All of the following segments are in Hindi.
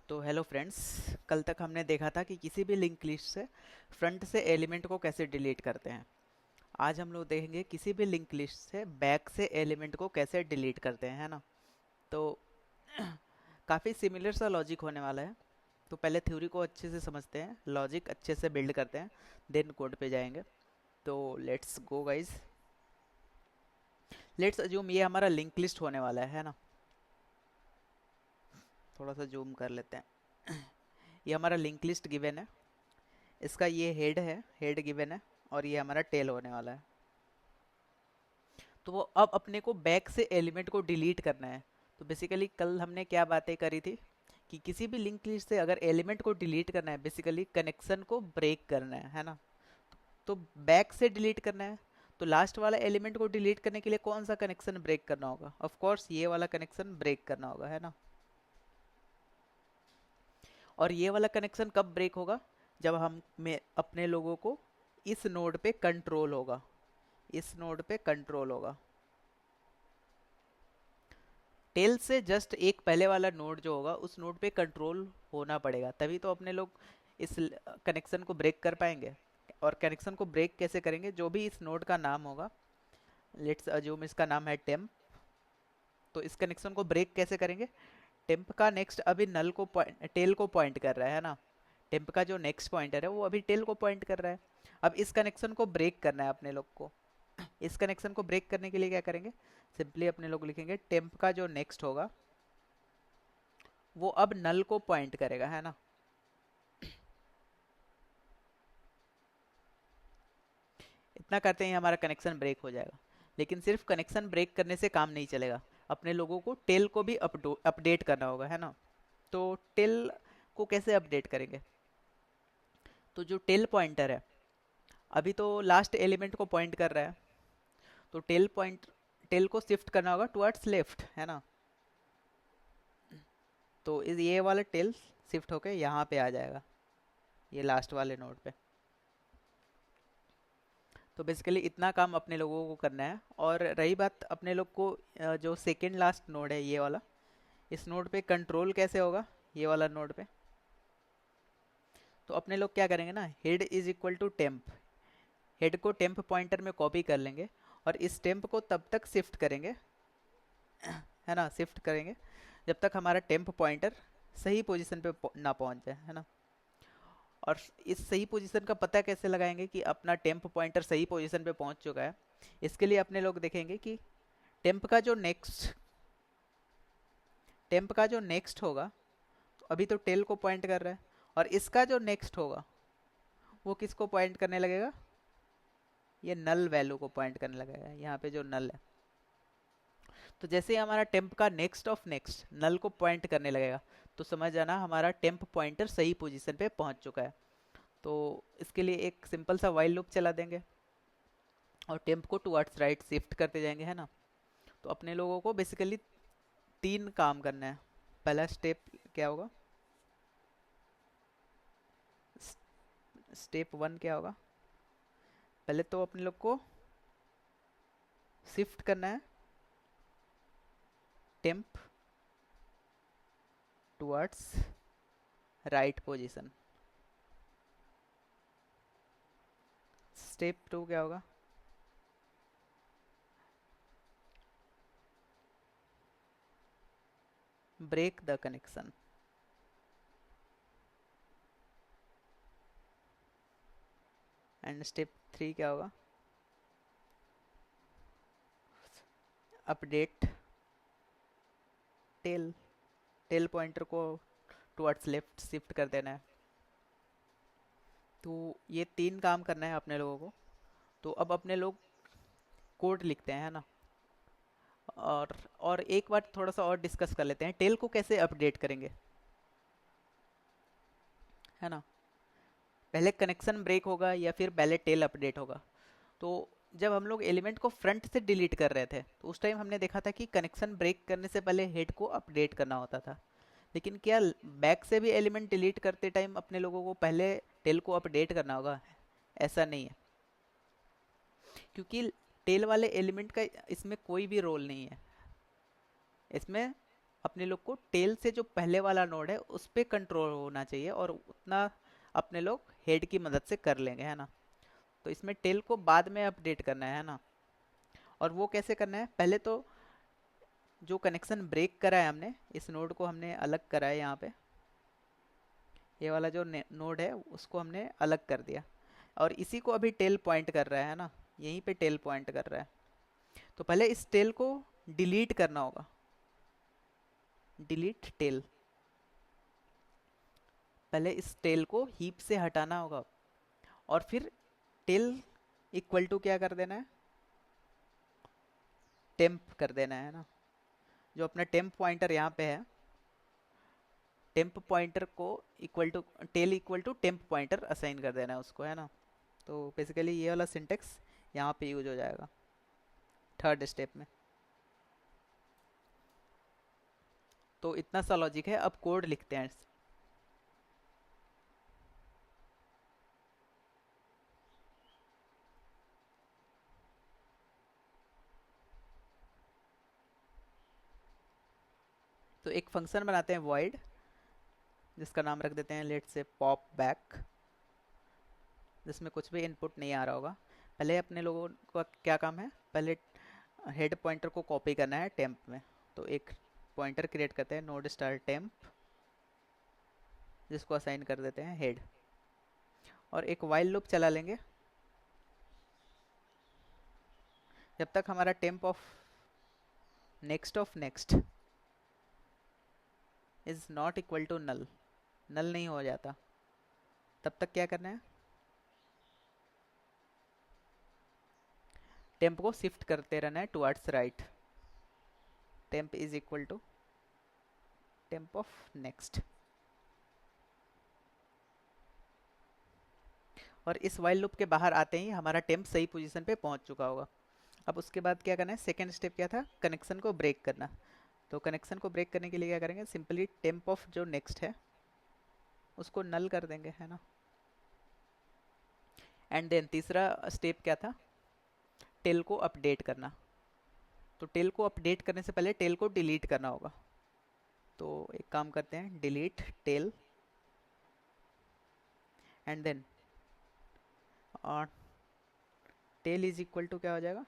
तो हेलो फ्रेंड्स, कल तक हमने देखा था कि किसी भी लिंक लिस्ट से फ्रंट से एलिमेंट को कैसे डिलीट करते हैं। आज हम लोग देखेंगे किसी भी लिंक लिस्ट से बैक से एलिमेंट को कैसे डिलीट करते हैं, है ना। तो काफ़ी सिमिलर सा लॉजिक होने वाला है। तो पहले थ्योरी को अच्छे से समझते हैं, लॉजिक अच्छे से बिल्ड करते हैं, देन कोड पे जाएंगे। तो let's go guys. Let's assume ये हमारा लिंक लिस्ट होने वाला है ना। थोड़ा सा जूम कर लेते हैं। ये हमारा लिंक लिस्ट गिवन है, इसका ये हेड है, हेड गिवन है, और ये हमारा टेल होने वाला है। तो वो अब अपने को बैक से एलिमेंट को डिलीट करना है। तो बेसिकली कल हमने क्या बातें करी थी कि किसी भी लिंक लिस्ट से अगर एलिमेंट को डिलीट करना है, बेसिकली कनेक्शन को ब्रेक करना है ना। तो बैक से डिलीट करना है, तो लास्ट वाला एलिमेंट को डिलीट करने के लिए कौन सा कनेक्शन ब्रेक करना होगा? ऑफ कोर्स ये वाला कनेक्शन ब्रेक करना होगा, है ना। और ये वाला कनेक्शन कब ब्रेक होगा? जब हम में अपने लोगों को इस नोड पे कंट्रोल होगा, इस नोड पे कंट्रोल होगा। टेल से जस्ट एक पहले वाला नोड जो होगा उस नोड पे कंट्रोल होना पड़ेगा, तभी तो अपने लोग इस कनेक्शन को ब्रेक कर पाएंगे। और कनेक्शन को ब्रेक कैसे करेंगे? जो भी इस नोड का नाम होगा, लेट्स अज्यूम इसका नाम है टेम्प। तो इस कनेक्शन को ब्रेक कैसे करेंगे? टेम्प का नेक्स्ट अभी नल को टेल को पॉइंट कर रहा है ना। टेम्प का जो नेक्स्ट पॉइंटर है वो अभी टेल को पॉइंट कर रहा है। अब इस कनेक्शन को ब्रेक करना है अपने लोग को। इस कनेक्शन को ब्रेक करने के लिए क्या करेंगे? सिंपली अपने लोग लिखेंगे टेम्प का जो नेक्स्ट होगा वो अब नल को पॉइंट करेगा, है ना। इतना करते ही हमारा कनेक्शन ब्रेक हो जाएगा। लेकिन सिर्फ कनेक्शन ब्रेक करने से काम नहीं चलेगा, अपने लोगों को टेल को भी अपडेट करना होगा, है ना। तो टेल को कैसे अपडेट करेंगे? तो जो टेल पॉइंटर है अभी तो लास्ट एलिमेंट को पॉइंट कर रहा है, तो टेल को शिफ्ट करना होगा टुवर्ड्स लेफ्ट, है ना। तो इस ये वाला टेल शिफ्ट होके यहाँ पे आ जाएगा, ये लास्ट वाले नोड पे। तो बेसिकली इतना काम अपने लोगों को करना है। और रही बात अपने लोग को जो सेकेंड लास्ट नोड है ये वाला, इस नोड पे कंट्रोल कैसे होगा? ये वाला नोड पे। तो अपने लोग क्या करेंगे ना, head is equal to temp, head को टेम्प पॉइंटर में कॉपी कर लेंगे और इस टेम्प को तब तक शिफ्ट करेंगे, है ना, शिफ्ट करेंगे जब तक हमारा टेम्प पॉइंटर सही पोजीशन पे ना पहुंच जाए, है ना। और इस सही पोजीशन का पता कैसे लगाएंगे कि अपना टेम्प पॉइंटर सही पोजीशन पे पहुंच चुका है? इसके लिए अपने लोग देखेंगे कि टेम्प का जो नेक्स्ट टेम्प का जो नेक्स्ट होगा, तो अभी तो टेल को पॉइंट कर रहा है, और इसका जो नेक्स्ट होगा वो किसको पॉइंट करने लगेगा? ये नल वैल्यू को पॉइंट करने लगेगा, यहाँ पे जो नल है। तो जैसे ही हमारा टेम्प का नेक्स्ट ऑफ नेक्स्ट नल को पॉइंट करने लगेगा, तो समझ जाना हमारा टेम्प पॉइंटर सही पोजीशन पे पहुंच चुका है। तो इसके लिए एक सिंपल सा वाइल लूप चला देंगे और टेम्प को टुवर्ड्स राइट शिफ्ट करते जाएंगे, है ना। तो अपने लोगों को बेसिकली तीन काम करना है। पहला स्टेप क्या होगा? स्टेप वन क्या होगा? पहले तो अपने लोग को शिफ्ट करना है temp towards right position. Step two क्या होगा? Break the connection. And step three क्या होगा? अपडेट टेल, टेल पॉइंटर को टुवर्ड्स लेफ्ट शिफ्ट कर देना है। तो ये तीन काम करना है अपने लोगों को। तो अब अपने लोग कोड लिखते हैं, है ना। और एक बार थोड़ा सा और डिस्कस कर लेते हैं, टेल को कैसे अपडेट करेंगे, है ना। पहले कनेक्शन ब्रेक होगा या फिर पहले टेल अपडेट होगा? तो जब हम लोग एलिमेंट को फ्रंट से डिलीट कर रहे थे तो उस टाइम हमने देखा था कि कनेक्शन ब्रेक करने से पहले हेड को अपडेट करना होता था। लेकिन क्या बैक से भी एलिमेंट डिलीट करते टाइम अपने लोगों को पहले टेल को अपडेट करना होगा? ऐसा नहीं है, क्योंकि टेल वाले एलिमेंट का इसमें कोई भी रोल नहीं है। इसमें अपने लोग को टेल से जो पहले वाला नोड है उस पे कंट्रोल होना चाहिए, और उतना अपने लोग हेड की मदद से कर लेंगे, है ना। तो इसमें टेल को बाद में अपडेट करना है ना। और वो कैसे करना है, पहले तो जो कनेक्शन ब्रेक करा है हमने, इस नोड को हमने अलग करा है यहाँ पे, ये वाला जो नोड है उसको हमने अलग कर दिया, और इसी को अभी टेल पॉइंट कर रहा है ना, यहीं पे टेल पॉइंट कर रहा है। तो पहले इस टेल को डिलीट करना होगा, डिलीट टेल। पहले इस टेल को हीप से हटाना होगा, और फिर टेल इक्वल टू क्या कर देना है, टेम्प कर देना है ना। जो अपना टेम्प पॉइंटर यहाँ पे है, टेम्प पॉइंटर को equal to tail equal to temp pointer assign कर देना है उसको, है ना। तो बेसिकली ये वाला सिंटेक्स यहाँ पे यूज हो जाएगा थर्ड स्टेप में। तो इतना सा लॉजिक है, अब कोड लिखते हैं। तो एक फंक्शन बनाते हैं void, जिसका नाम रख देते हैं लेट से पॉप बैक, जिसमें कुछ भी इनपुट नहीं आ रहा होगा। पहले अपने लोगों का क्या काम है, पहले हेड पॉइंटर को कॉपी करना है टेम्प में। तो एक पॉइंटर क्रिएट करते हैं नोड स्टार टेम्प, जिसको असाइन कर देते हैं हेड, और एक वाइल लूप चला लेंगे जब तक हमारा temp of next is not equal to null, null नहीं हो जाता, तब तक क्या करना है, टेम्प को शिफ्ट करते रहना है towards right. Temp is equal to temp of next, और इस वाइल लूप के बाहर आते ही हमारा टेम्प सही पोजीशन पे पहुंच चुका होगा। अब उसके बाद क्या करना है, सेकेंड स्टेप क्या था, कनेक्शन को ब्रेक करना। तो कनेक्शन को ब्रेक करने के लिए क्या करेंगे, सिंपली टेम्प ऑफ जो नेक्स्ट है उसको नल कर देंगे, है ना। एंड देन तीसरा स्टेप क्या था, टेल को अपडेट करना। तो टेल को अपडेट करने से पहले टेल को डिलीट करना होगा। तो एक काम करते हैं, delete tail, and then tail is equal to क्या हो जाएगा,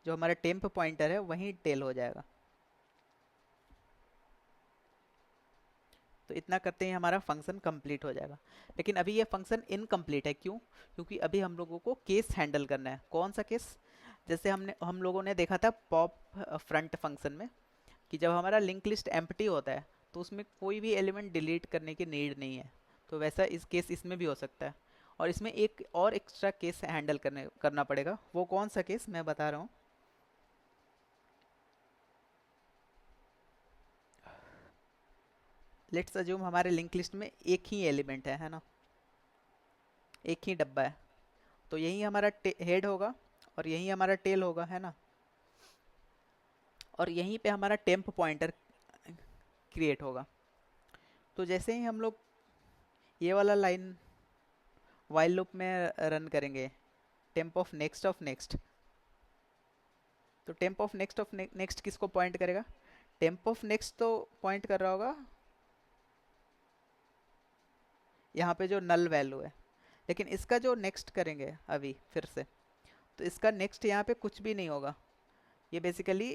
जो हमारा टेम्प पॉइंटर है वहीं टेल हो जाएगा। तो इतना करते ही हमारा फंक्शन कंप्लीट हो जाएगा। लेकिन अभी ये फंक्शन इनकम्प्लीट है, क्यों, क्योंकि अभी हम लोगों को केस हैंडल करना है। कौन सा केस, जैसे हम लोगों ने देखा था पॉप फ्रंट फंक्शन में, कि जब हमारा लिंक लिस्ट एम्प्टी होता है तो उसमें कोई भी एलिमेंट डिलीट करने की नीड नहीं है। तो वैसा इस केस इसमें भी हो सकता है, और इसमें एक और एक्स्ट्रा केस हैंडल करना पड़ेगा। वो कौन सा केस मैं बता रहा हूँ। लेट्स अज्यूम हमारे लिंक लिस्ट में एक ही एलिमेंट है ना, एक ही डब्बा है। तो यही हमारा हेड होगा, और यही हमारा टेल होगा, है ना। और यहीं पे हमारा टेम्प पॉइंटर क्रिएट होगा। तो जैसे ही हम लोग ये वाला लाइन वाइल लूप में रन करेंगे, टेम्प ऑफ नेक्स्ट, तो टेम्प ऑफ नेक्स्ट किसको पॉइंट करेगा, टेम्प ऑफ नेक्स्ट तो पॉइंट कर रहा होगा यहाँ पे जो नल वैल्यू है। लेकिन इसका जो नेक्स्ट करेंगे अभी फिर से, तो इसका नेक्स्ट यहाँ पे कुछ भी नहीं होगा। ये बेसिकली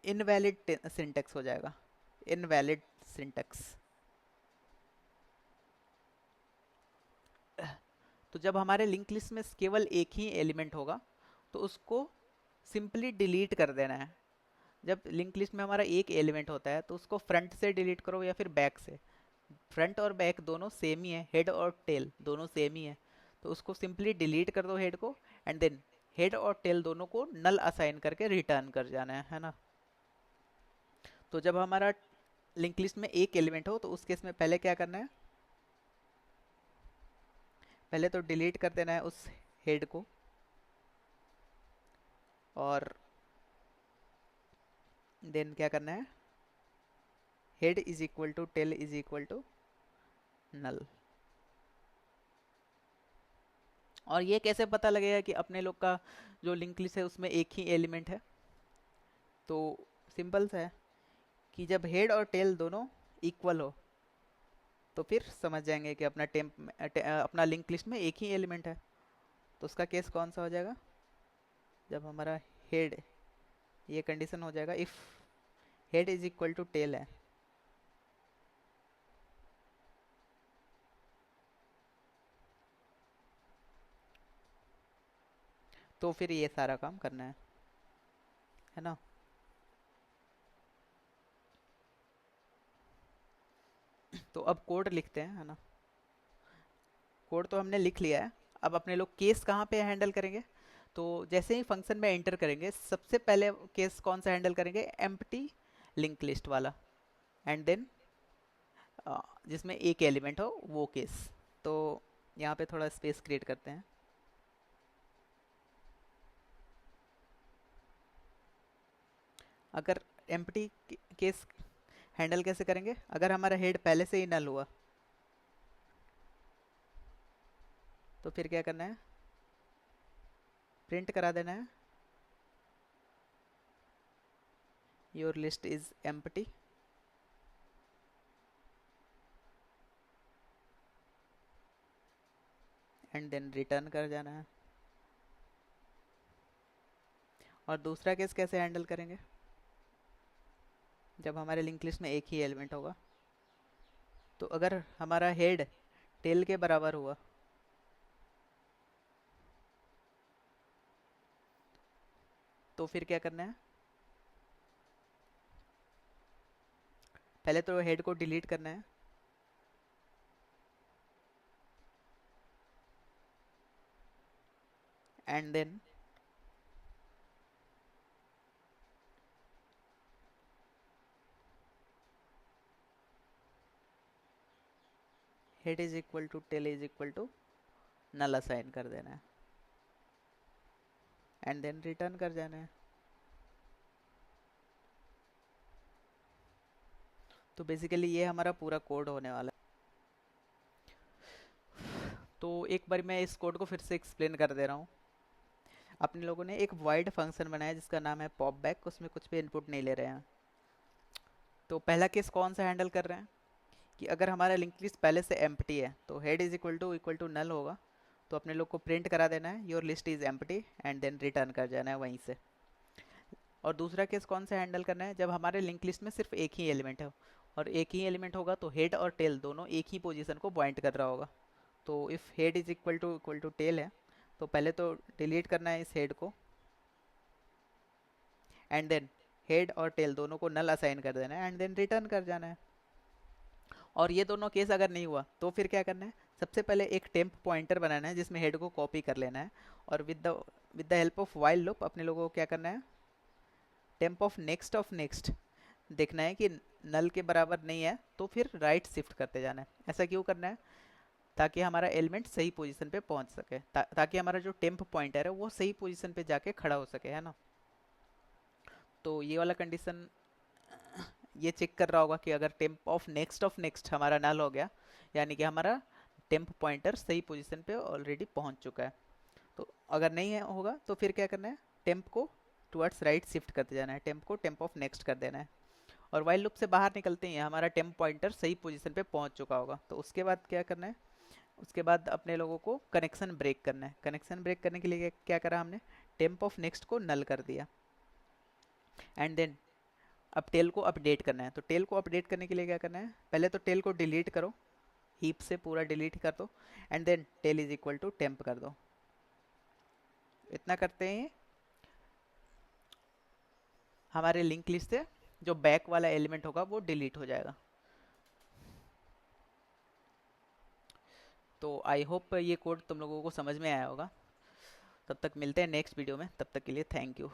इनवैलिड सिंटेक्स हो जाएगा, इनवैलिड सिंटेक्स। तो जब हमारे लिंक लिस्ट में केवल एक ही एलिमेंट होगा तो उसको सिंपली डिलीट कर देना है। जब लिंक लिस्ट में हमारा एक एलिमेंट होता है तो उसको फ्रंट से डिलीट करो या फिर बैक से। फ्रंट और बैक दोनों सेम ही है, हेड और टेल दोनों सेम ही है। तो उसको सिंपली डिलीट कर दो हेड को, एंड देन हेड और टेल दोनों को नल असाइन करके रिटर्न कर जाना है ना। तो जब हमारा लिंक लिस्ट में एक एलिमेंट हो तो उस केस में पहले क्या करना है, पहले तो डिलीट कर देना है उस हेड को, और देन क्या करना है, head is equal to tail is equal to null. और ये कैसे पता लगेगा कि अपने लोग का जो लिंक लिस्ट है उसमें एक ही एलिमेंट है। तो सिंपल सा है, कि जब हेड और टेल दोनों इक्वल हो तो फिर समझ जाएंगे कि अपना लिंक लिस्ट में एक ही एलिमेंट है। तो उसका केस कौन सा हो जाएगा? जब हमारा हेड, ये कंडीशन हो जाएगा if head is equal to tail है, तो फिर ये सारा काम करना है ना। तो अब कोड लिखते हैं, है ना। कोड तो हमने लिख लिया है। अब अपने लोग केस कहाँ पे हैंडल करेंगे? तो जैसे ही फंक्शन में एंटर करेंगे सबसे पहले केस कौन सा हैंडल करेंगे? एम्प्टी लिंक लिस्ट वाला। एंड देन जिसमें एक एलिमेंट हो वो केस। तो यहाँ पे थोड़ा स्पेस क्रिएट करते हैं। अगर एम्प्टी केस हैंडल कैसे करेंगे? अगर हमारा हेड पहले से ही नल हुआ तो फिर क्या करना है? प्रिंट करा देना है your list is empty, and then return कर जाना है। और दूसरा केस कैसे हैंडल करेंगे? जब हमारे लिंक लिस्ट में एक ही एलिमेंट होगा, तो अगर हमारा हेड टेल के बराबर हुआ तो फिर क्या करना है? पहले तो हेड को डिलीट करना है, and then head is equal to tail is equal to null assign कर देना है, एंड देन रिटर्न कर जाना है। तो बेसिकली ये हमारा पूरा कोड होने वाला है। तो एक बार मैं इस कोड को फिर से एक्सप्लेन कर दे रहा हूँ। अपने लोगों ने एक वाइड फंक्शन बनाया जिसका नाम है पॉप बैक, उसमें कुछ भी इनपुट नहीं ले रहे हैं। तो पहला केस कौन सा हैंडल कर रहे हैं कि अगर हमारा लिंक लिस्ट पहले से एम्प्टी है तो head is equal to null होगा, तो अपने लोग को प्रिंट करा देना है your list is empty, and then return कर जाना है वहीं से। और दूसरा केस कौन सा हैंडल करना है? जब हमारे लिंक लिस्ट में सिर्फ एक ही एलिमेंट है, और एक ही एलिमेंट होगा तो हेड और टेल दोनों एक ही पोजीशन को पॉइंट कर रहा होगा। तो if head is equal to tail है तो पहले तो डिलीट करना है इस हेड को, एंड देन हेड और टेल दोनों को नल असाइन कर देना है, एंड देन रिटर्न कर जाना है। और ये दोनों केस अगर नहीं हुआ तो फिर क्या करना है? सबसे पहले एक टेम्प पॉइंटर बनाना है जिसमें हेड को कॉपी कर लेना है, और with the help of while loop अपने लोगों को क्या करना है? टेम्प ऑफ नेक्स्ट देखना है कि नल के बराबर नहीं है तो फिर राइट शिफ्ट करते जाना है। ऐसा क्यों करना है? ताकि हमारा एलिमेंट सही पोजीशन पे पहुंच सके, ताकि हमारा जो टेम्प पॉइंटर है वो सही पोजीशन पे जाके खड़ा हो सके, है ना। तो ये वाला कंडीशन ये चेक कर रहा होगा कि अगर टेम्प ऑफ नेक्स्ट हमारा नल हो गया, यानी कि हमारा टेम्प पॉइंटर सही पोजीशन पे ऑलरेडी पहुंच चुका है। तो अगर नहीं है होगा तो फिर क्या करना है? टेम्प को टुवर्ड्स राइट शिफ्ट करते जाना है, टेम्प को टेम्प ऑफ नेक्स्ट कर देना है। और वाइल लूप से बाहर निकलते ही हमारा टेम्प पॉइंटर सही पोजीशन पे पहुंच चुका होगा, तो उसके बाद क्या करना है? उसके बाद अपने लोगों को कनेक्शन ब्रेक करना है। कनेक्शन ब्रेक करने के लिए क्या करा हमने? टेम्प ऑफ नेक्स्ट को नल कर दिया, एंड देन अब टेल को अपडेट करना है। तो टेल को अपडेट करने के लिए क्या करना है? पहले तो टेल को डिलीट करो, हीप से पूरा डिलीट कर दो, and then tail is equal to temp कर दो। इतना करते ही हमारे लिंक लिस्ट से जो बैक वाला एलिमेंट होगा वो डिलीट हो जाएगा। तो आई होप ये कोड तुम लोगों को समझ में आया होगा। तब तक मिलते हैं नेक्स्ट वीडियो में, तब तक के लिए थैंक यू।